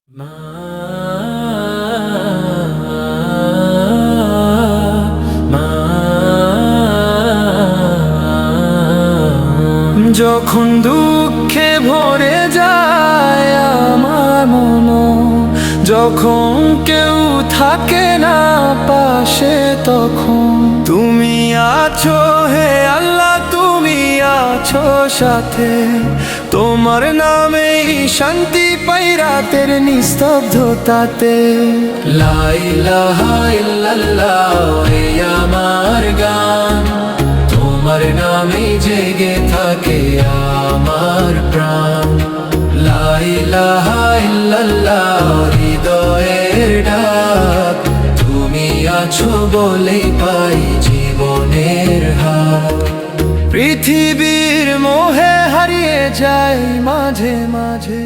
যখন দুঃখে ভরে যায় আমার মন, যখন কেউ থাকে না পাশে, তখন তুমি আছো হে আল্লাহ, তুমি আছো সাথে। তোমার নামেই শান্তি পাই রাতের নিস্তব্ধতাতে। লা ইলাহা ইল্লাল্লাহ এই আমার গান, তোমার নামেই জেগে থাকে আমার প্রাণ। লা ইলাহা ইল্লাল্লাহ হৃদয়ের ডাক, তুমি আছো বলেই পাই জীবনের হার। পৃথিবীর মোহে হারিয়ে যাই মাঝে মাঝে,